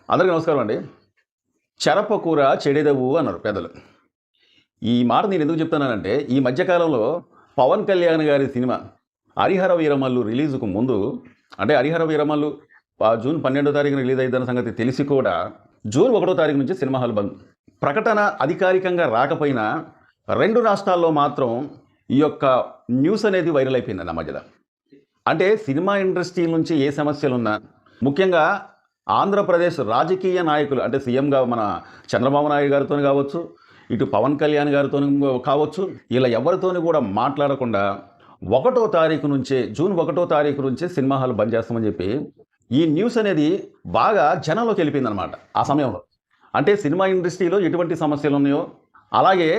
అందరికీ నమస్కారం అండి. చెరపకూర చెడెదవు అన్నారు పెద్దలు. ఈ మాట నేను ఎందుకు చెప్తున్నానంటే, ఈ మధ్య కాలంలో పవన్ కళ్యాణ్ గారి సినిమా 'హరిహర వీరమల్లు' రిలీజ్‌కు ముందు అంటే 'హరిహర వీరమల్లు' జూన్ 12వ తారీఖున రిలీజ్ అయిద్దన్న సంగతి తెలిసి కూడా జూన్ 1వ తారీఖు నుంచి సినిమా హాల్ బంద్. ప్రకటన అధికారికంగా రాకపోయినా 2 రాష్ట్రాల్లో మాత్రం ఈ యొక్క న్యూస్ అనేది వైరల్ అయిపోయిందండి ఆ మధ్యలో. అంటే సినిమా ఇండస్ట్రీ నుంచి ఏ సమస్యలున్నా, ముఖ్యంగా ఆంధ్రప్రదేశ్ రాజకీయ నాయకులు అంటే సీఎంగా మన చంద్రబాబు నాయుడు గారితో కావచ్చు, ఇటు పవన్ కళ్యాణ్ గారితో కావచ్చు, ఇలా ఎవరితోని కూడా మాట్లాడకుండా 1వ తారీఖు నుంచే జూన్ 1వ తారీఖు నుంచే సినిమా హాల్ బంద్ చేస్తామని చెప్పి ఈ న్యూస్ అనేది బాగా జనంలోకి వెళ్ళిపోయిందనమాట ఆ సమయంలో. అంటే సినిమా ఇండస్ట్రీలో ఎటువంటి సమస్యలు ఉన్నాయో, అలాగే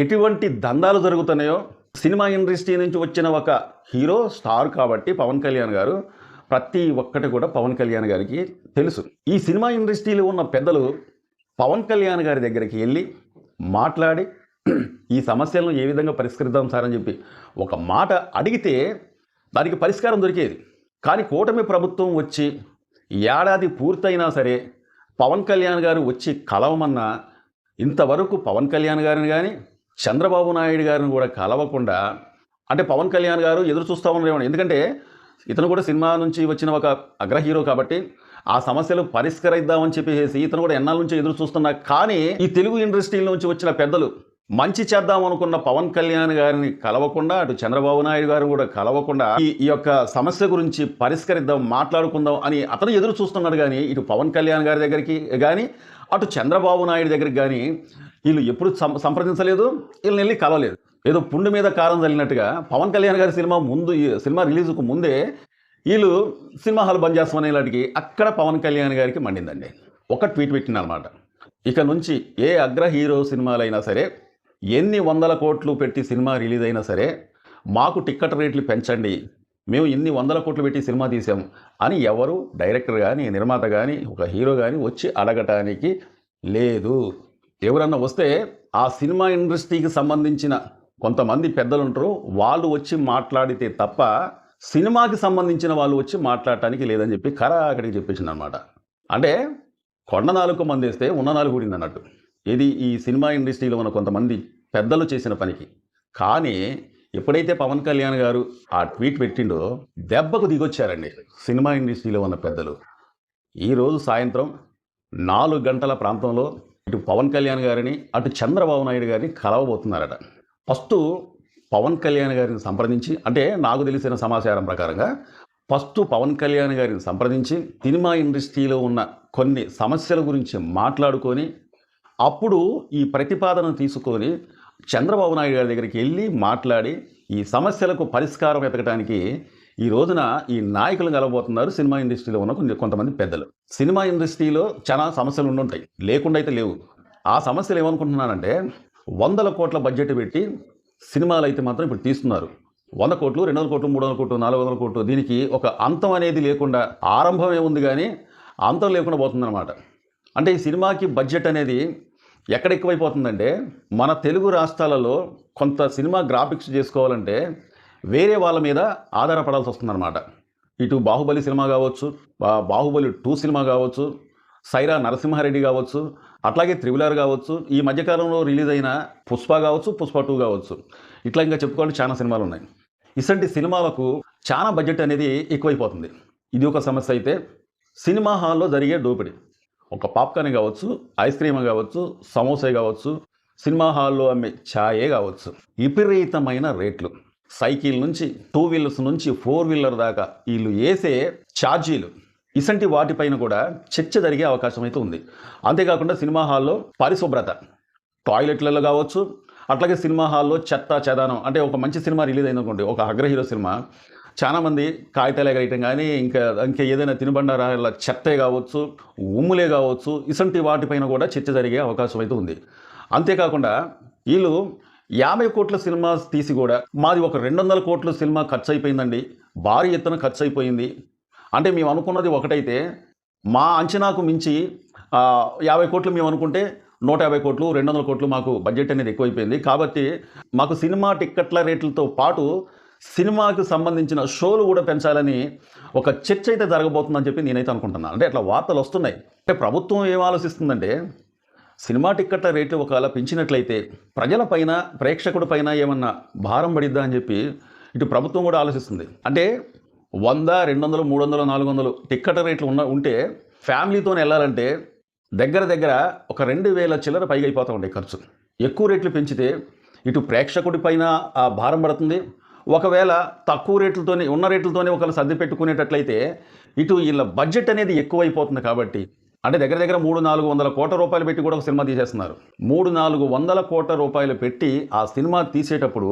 ఎటువంటి దందాలు జరుగుతున్నాయో, సినిమా ఇండస్ట్రీ నుంచి వచ్చిన ఒక హీరో స్టార్ కాబట్టి పవన్ కళ్యాణ్ గారు ప్రతి ఒక్కటి కూడా పవన్ కళ్యాణ్ గారికి తెలుసు. ఈ సినిమా ఇండస్ట్రీలో ఉన్న పెద్దలు పవన్ కళ్యాణ్ గారి దగ్గరికి వెళ్ళి మాట్లాడి ఈ సమస్యలను ఏ విధంగా పరిష్కరిద్దాం సార్ అని చెప్పి ఒక మాట అడిగితే దానికి పరిష్కారం దొరికేది. కానీ కూటమి ప్రభుత్వం వచ్చి ఏడాది పూర్తయినా సరే పవన్ కళ్యాణ్ గారు వచ్చి కలవమన్నా ఇంతవరకు పవన్ కళ్యాణ్ గారిని కానీ చంద్రబాబు నాయుడు గారిని కూడా కలవకుండా, అంటే పవన్ కళ్యాణ్ గారు ఎదురు చూస్తూ ఉన్నారేమో. ఎందుకంటే ఇతను కూడా సినిమా నుంచి వచ్చిన ఒక అగ్ర హీరో కాబట్టి ఆ సమస్యలు పరిష్కరిద్దామని చెప్పేసి ఇతను కూడా ఎన్నాళ్ళ నుంచి ఎదురు చూస్తున్నా, కానీ ఈ తెలుగు ఇండస్ట్రీల నుంచి వచ్చిన పెద్దలు మంచి చేద్దాం అనుకున్న పవన్ కళ్యాణ్ గారిని కలవకుండా, అటు చంద్రబాబు నాయుడు గారిని కూడా కలవకుండా ఈ యొక్క సమస్య గురించి పరిష్కరిద్దాం, మాట్లాడుకుందాం అని అతను ఎదురు చూస్తున్నాడు. కానీ ఇటు పవన్ కళ్యాణ్ గారి దగ్గరికి కానీ అటు చంద్రబాబు నాయుడు దగ్గరికి కానీ వీళ్ళు ఎప్పుడు సంప్రదించలేదు, వీళ్ళని వెళ్ళి కలవలేదు. ఏదో పుండు మీద కారం చల్లినట్టుగా పవన్ కళ్యాణ్ గారి సినిమా రిలీజ్కు ముందే వీళ్ళు సినిమా హాల్ బంద్ చేస్తామనేలాంటికి అక్కడ పవన్ కళ్యాణ్ గారికి మండిందండి. ఒక ట్వీట్ పెట్టినమాట, ఇక నుంచి ఏ అగ్ర హీరో సినిమాలైనా సరే, ఎన్ని వందల కోట్లు పెట్టి సినిమా రిలీజ్ అయినా సరే మాకు టిక్కెట్ రేట్లు పెంచండి, మేము ఇన్ని వందల కోట్లు పెట్టి సినిమా తీసాం అని ఎవరు డైరెక్టర్ కానీ నిర్మాత కానీ ఒక హీరో కానీ వచ్చి అడగటానికి లేదు. ఎవరన్నా వస్తే ఆ సినిమా ఇండస్ట్రీకి సంబంధించిన కొంతమంది పెద్దలు ఉంటారు, వాళ్ళు వచ్చి మాట్లాడితే తప్ప సినిమాకి సంబంధించిన వాళ్ళు వచ్చి మాట్లాడటానికి లేదని చెప్పి అక్కడికి చెప్పేసింది అనమాట. అంటే కొండ నాలుగు మందేస్తే ఉన్న నాలుగు కూడింది అన్నట్టు. ఇది ఈ సినిమా ఇండస్ట్రీలో ఉన్న కొంతమంది పెద్దలు చేసిన పనికి. కానీ ఎప్పుడైతే పవన్ కళ్యాణ్ గారు ఆ ట్వీట్ పెట్టిండో దెబ్బకు దిగొచ్చారండి సినిమా ఇండస్ట్రీలో ఉన్న పెద్దలు. ఈరోజు సాయంత్రం 4 గంటల ప్రాంతంలో ఇటు పవన్ కళ్యాణ్ గారిని అటు చంద్రబాబు నాయుడు గారిని కలవబోతున్నారట. ఫస్ట్ పవన్ కళ్యాణ్ గారిని సంప్రదించి, అంటే నాకు తెలిసిన సమాచారం ప్రకారంగా ఫస్ట్ పవన్ కళ్యాణ్ గారిని సంప్రదించి సినిమా ఇండస్ట్రీలో ఉన్న కొన్ని సమస్యల గురించి మాట్లాడుకొని అప్పుడు ఈ ప్రతిపాదన తీసుకొని చంద్రబాబు నాయుడు గారి దగ్గరికి వెళ్ళి మాట్లాడి ఈ సమస్యలకు పరిష్కారం వెతకడానికి ఈ రోజున ఈ నాయకులు కలవబోతున్నారు సినిమా ఇండస్ట్రీలో ఉన్న కొంతమంది పెద్దలు. సినిమా ఇండస్ట్రీలో చాలా సమస్యలు ఉండుంటాయి, లేకుండా అయితే లేవు. ఆ సమస్యలు ఏమనుకుంటున్నానంటే, 100 కోట్ల బడ్జెట్ పెట్టి సినిమాలు అయితే మాత్రం ఇప్పుడు తీస్తున్నారు. 100 కోట్లు, 200 కోట్లు, 300 కోట్లు, 400 కోట్లు, దీనికి ఒక అంతం అనేది లేకుండా, ఆరంభమే ఉంది కానీ అంతం లేకుండా పోతుందన్నమాట. అంటే ఈ సినిమాకి బడ్జెట్ అనేది ఎక్కడ ఎక్కువైపోతుందంటే, మన తెలుగు రాష్ట్రాలలో కొంత సినిమా గ్రాఫిక్స్ చేసుకోవాలంటే వేరే వాళ్ళ మీద ఆధారపడాల్సి వస్తుందన్నమాట. ఇటు బాహుబలి సినిమా కావచ్చు, బాహుబలి 2 సినిమా కావచ్చు, సైరా నరసింహారెడ్డి కావచ్చు, అట్లాగే త్రిబుల్ కావచ్చు, ఈ మధ్యకాలంలో రిలీజ్ అయిన పుష్ప కావచ్చు, పుష్ప 2 కావచ్చు, ఇట్లా ఇంకా చెప్పుకోవాలి చాలా సినిమాలు ఉన్నాయి. ఇలాంటి సినిమాలకు చాలా బడ్జెట్ అనేది ఎక్కువైపోతుంది. ఇది ఒక సమస్య అయితే, సినిమా హాల్లో జరిగే దోపిడీ, ఒక పాప్కార్న్ కావచ్చు, ఐస్ క్రీమ్ కావచ్చు, సమోసా కావచ్చు, సినిమా హాల్లో అమ్మే ఛాయే కావచ్చు, విపరీతమైన రేట్లు. సైకిల్ నుంచి 2 వీలర్స్ నుంచి 4 వీలర్ దాకా వీళ్ళు వేసే ఛార్జీలు, ఇసంటి వాటిపైన కూడా చర్చ జరిగే అవకాశం అయితే ఉంది. అంతేకాకుండా సినిమా హాల్లో పరిశుభ్రత, టాయిలెట్లలో కావచ్చు, అట్లాగే సినిమా హాల్లో చెత్త చెదానం, అంటే ఒక మంచి సినిమా రిలీజ్ అయిందనుకోండి, ఒక అగ్ర హీరో సినిమా, చాలామంది కాగితాలు ఎగరేయటం కానీ ఇంకా ఏదైనా తినుబండారాల చెత్తే కావచ్చు, ఉమ్ములే కావచ్చు, ఇసంటి వాటిపైన కూడా చర్చ జరిగే అవకాశం అయితే ఉంది. అంతేకాకుండా వీళ్ళు 50 కోట్ల సినిమా తీసి కూడా మాది ఒక 200 కోట్ల సినిమా ఖర్చు అయిపోయిందండి, భారీ ఎత్తున ఖర్చు అయిపోయింది అంటే, మేము అనుకున్నది ఒకటైతే మా అంచనాకు మించి 50 కోట్లు మేము అనుకుంటే 150 కోట్లు, 200 కోట్లు మాకు బడ్జెట్ అనేది ఎక్కువైపోయింది. కాబట్టి మాకు సినిమా టిక్కెట్ల రేట్లతో పాటు సినిమాకు సంబంధించిన షోలు కూడా పెంచాలని ఒక చర్చ అయితే జరగబోతుందని చెప్పి నేనైతే అనుకుంటున్నాను. అంటే అట్లా వార్తలు వస్తున్నాయి. అంటే ప్రభుత్వం ఏం ఆలోచిస్తుందంటే సినిమా టిక్కెట్ల రేట్లు ఒకవేళ పెంచినట్లయితే ప్రజలపైన ప్రేక్షకుడిపైన ఏమన్నా భారం పడిద్దా అని చెప్పి ఇటు ప్రభుత్వం కూడా ఆలోచిస్తుంది. అంటే 100, 200, 300, 400 టిక్కెట్ రేట్లు ఉంటే ఫ్యామిలీతో వెళ్ళాలంటే దగ్గర ఒక 2000 చిల్లర పైగా అయిపోతూ ఉంటాయి ఖర్చు. ఎక్కువ రేట్లు పెంచితే ఇటు ప్రేక్షకుడి పైన ఆ భారం పడుతుంది. ఒకవేళ తక్కువ రేట్లతోనే ఉన్న రేట్లతోనే ఒకవేళ సర్ది పెట్టుకునేటట్లయితే ఇటు వీళ్ళ బడ్జెట్ అనేది ఎక్కువైపోతుంది. కాబట్టి అంటే దగ్గర 300-400 కోట్ల రూపాయలు పెట్టి కూడా ఒక సినిమా తీసేస్తున్నారు. 300-400 కోట్ల రూపాయలు పెట్టి ఆ సినిమా తీసేటప్పుడు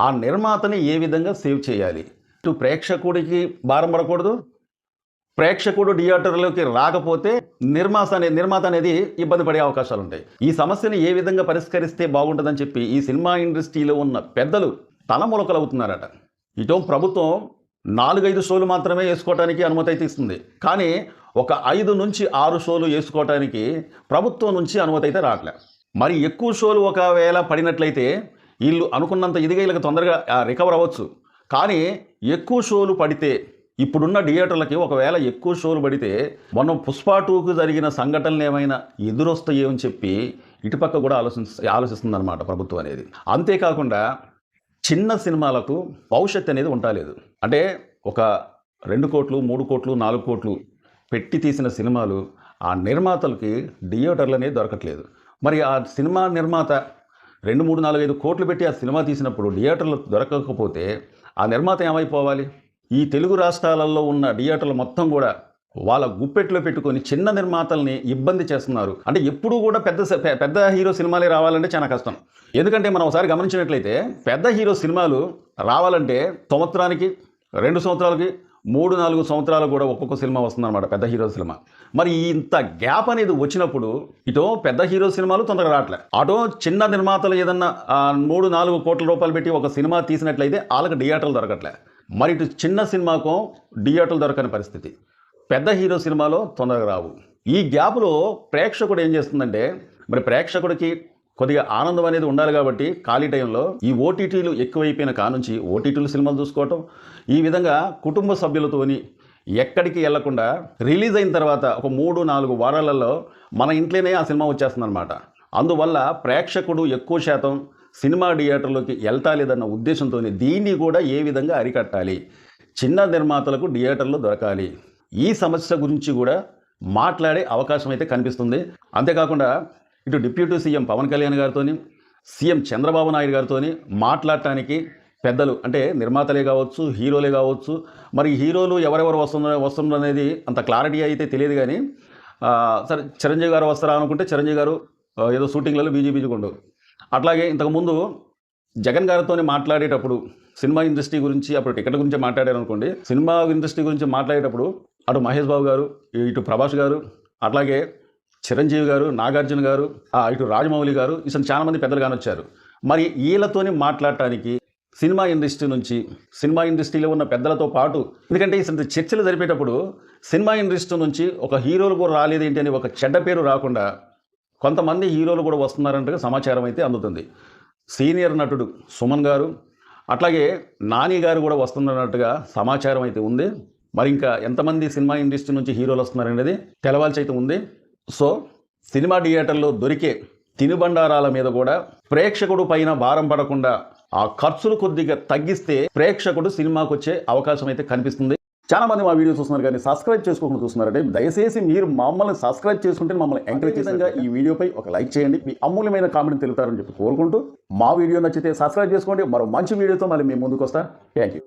ఆ నిర్మాతని ఏ విధంగా సేవ్ చేయాలి? ఇటు ప్రేక్షకుడికి భారం పడకూడదు, ప్రేక్షకుడు థియేటర్లోకి రాకపోతే నిర్మాత అనేది ఇబ్బంది పడే అవకాశాలు ఉంటాయి. ఈ సమస్యని ఏ విధంగా పరిష్కరిస్తే బాగుంటుందని చెప్పి ఈ సినిమా ఇండస్ట్రీలో ఉన్న పెద్దలు తలములకలవుతున్నారట. ఇటో ప్రభుత్వం 4-5 షోలు మాత్రమే వేసుకోవడానికి అనుమతి అయితే ఇస్తుంది. కానీ ఒక 5 నుంచి 6 షోలు వేసుకోవడానికి ప్రభుత్వం నుంచి అనుమతి అయితే రావట్లే. మరి ఎక్కువ షోలు ఒకవేళ పడినట్లయితే వీళ్ళు అనుకున్నంత ఇదిగా వీళ్ళకి తొందరగా రికవర్ అవ్వచ్చు. కానీ ఎక్కువ షోలు పడితే ఇప్పుడున్న థియేటర్లకి ఒకవేళ ఎక్కువ షోలు పడితే మొన్న పుష్ప 2కు జరిగిన సంఘటనలు ఏమైనా ఎదురొస్తాయో అని చెప్పి ఇటుపక్క కూడా ఆలోచిస్తుందన్నమాట ప్రభుత్వం అనేది. అంతేకాకుండా చిన్న సినిమాలకు భవిష్యత్తు అనేది ఉండలేదు. అంటే ఒక 2 కోట్లు, 3 కోట్లు, 4 కోట్లు పెట్టి తీసిన సినిమాలు ఆ నిర్మాతలకి థియేటర్లు అనేది దొరకట్లేదు. మరి ఆ సినిమా నిర్మాత 2, 3, 4, 5 కోట్లు పెట్టి ఆ సినిమా తీసినప్పుడు థియేటర్లు దొరకకపోతే ఆ నిర్మాత ఏమైపోవాలి? ఈ తెలుగు రాష్ట్రాలలో ఉన్న థియేటర్లు మొత్తం కూడా వాళ్ళ గుప్పెట్లో పెట్టుకొని చిన్న నిర్మాతల్ని ఇబ్బంది చేస్తున్నారు. అంటే ఎప్పుడూ కూడా పెద్ద హీరో సినిమాలే రావాలంటే చాలా కష్టం. ఎందుకంటే మనం ఒకసారి గమనించినట్లయితే పెద్ద హీరో సినిమాలు రావాలంటే సంవత్సరానికి, 2 సంవత్సరాలకి, 3-4 సంవత్సరాలు కూడా ఒక్కొక్క సినిమా వస్తుందన్నమాట పెద్ద హీరో సినిమా. మరి ఇంత గ్యాప్ అనేది వచ్చినప్పుడు ఇటో పెద్ద హీరో సినిమాలు తొందరగా రావట్లే, అటో చిన్న నిర్మాతలు ఏదన్నా 3-4 కోట్ల రూపాయలు పెట్టి ఒక సినిమా తీసినట్లయితే వాళ్ళకి థియేటర్లు దొరకట్లే. మరి ఇటు చిన్న సినిమాకు థియేటర్లు దొరకని పరిస్థితి, పెద్ద హీరో సినిమాలో తొందరగా రావు. ఈ గ్యాప్లో ప్రేక్షకుడు ఏం చేస్తుందంటే మరి ప్రేక్షకుడికి కొద్దిగా ఆనందం అనేది ఉండాలి. కాబట్టి ఖాళీ టైంలో ఈ ఓటీటీలు ఎక్కువైపోయిన కానుంచి ఓటీటీలు సినిమాలు చూసుకోవటం, ఈ విధంగా కుటుంబ సభ్యులతోని ఎక్కడికి వెళ్లకుండా రిలీజ్ అయిన తర్వాత ఒక 3-4 వారాలలో మన ఇంట్లోనే ఆ సినిమా వచ్చేస్తుందన్నమాట. అందువల్ల ప్రేక్షకుడు ఎక్కువ శాతం సినిమా థియేటర్లోకి వెళ్తాలేదన్న ఉద్దేశంతో దీన్ని కూడా ఏ విధంగా అరికట్టాలి, చిన్న నిర్మాతలకు థియేటర్లు దొరకాలి, ఈ సమస్య గురించి కూడా మాట్లాడే అవకాశం అయితే కనిపిస్తుంది. అంతేకాకుండా ఇటు డిప్యూటీ సీఎం పవన్ కళ్యాణ్ గారితో, సీఎం చంద్రబాబు నాయుడు గారితో మాట్లాడటానికి పెద్దలు అంటే నిర్మాతలే కావచ్చు, హీరోలే కావచ్చు, మరి హీరోలు ఎవరెవరు వస్తున్నారు అనేది అంత క్లారిటీ అయితే తెలియదు. కానీ సరే చిరంజీవి గారు వస్తారా అనుకుంటే చిరంజీవి గారు ఏదో షూటింగ్లలో బీజీగుండు. అట్లాగే ఇంతకుముందు జగన్ గారితో మాట్లాడేటప్పుడు సినిమా ఇండస్ట్రీ గురించి, అప్పుడు టికెట్ గురించి మాట్లాడారు అనుకోండి, సినిమా ఇండస్ట్రీ గురించి మాట్లాడేటప్పుడు అటు మహేష్ బాబు గారు, ఇటు ప్రభాస్ గారు, అట్లాగే చిరంజీవి గారు, నాగార్జున గారు, ఇటు రాజమౌళి గారు, ఇసలు చాలామంది పెద్దలు కానొచ్చారు. మరి వీళ్ళతోని మాట్లాడటానికి సినిమా ఇండస్ట్రీలో ఉన్న పెద్దలతో పాటు, ఎందుకంటే ఇసలు చర్చలు జరిపేటప్పుడు సినిమా ఇండస్ట్రీ నుంచి ఒక హీరోలు కూడా రాలేదేంటి అని ఒక చెడ్డ పేరు రాకుండా కొంతమంది హీరోలు కూడా వస్తున్నారంటే సమాచారం అయితే అందుతుంది. సీనియర్ నటుడు సుమన్ గారు, అట్లాగే నాని గారు కూడా వస్తున్నట్టుగా సమాచారం అయితే ఉంది. మరి ఇంకా ఎంతమంది సినిమా ఇండస్ట్రీ నుంచి హీరోలు వస్తున్నారనేది తెలవాల్సి అయితే ఉంది. సో సినిమా థియేటర్లో దొరికే తినుబండారాల మీద కూడా ప్రేక్షకుడు పైన భారం పడకుండా ఆ ఖర్చులు కొద్దిగా తగ్గిస్తే ప్రేక్షకుడు సినిమాకు వచ్చే అవకాశం అయితే కనిపిస్తుంది. చాలా మంది మా వీడియో చూస్తున్నారు కానీ సబ్స్క్రైబ్ చేసుకోకుండా చూస్తున్నారంటే దయచేసి మీరు మమ్మల్ని సబ్స్క్రైబ్ చేసుకుంటే మమ్మల్ని ఎంకరేజ్ చేయండి. ఈ వీడియోపై ఒక లైక్ చేయండి, మీ అమూల్యమైన కామెంట్ తెలుపుతారని చెప్పి కోరుకుంటూ మా వీడియో నచ్చితే సబ్స్క్రైబ్ చేసుకోండి. మరో మంచి వీడియోతో మళ్ళీ మేము ముందుకు వస్తాం. Thank you.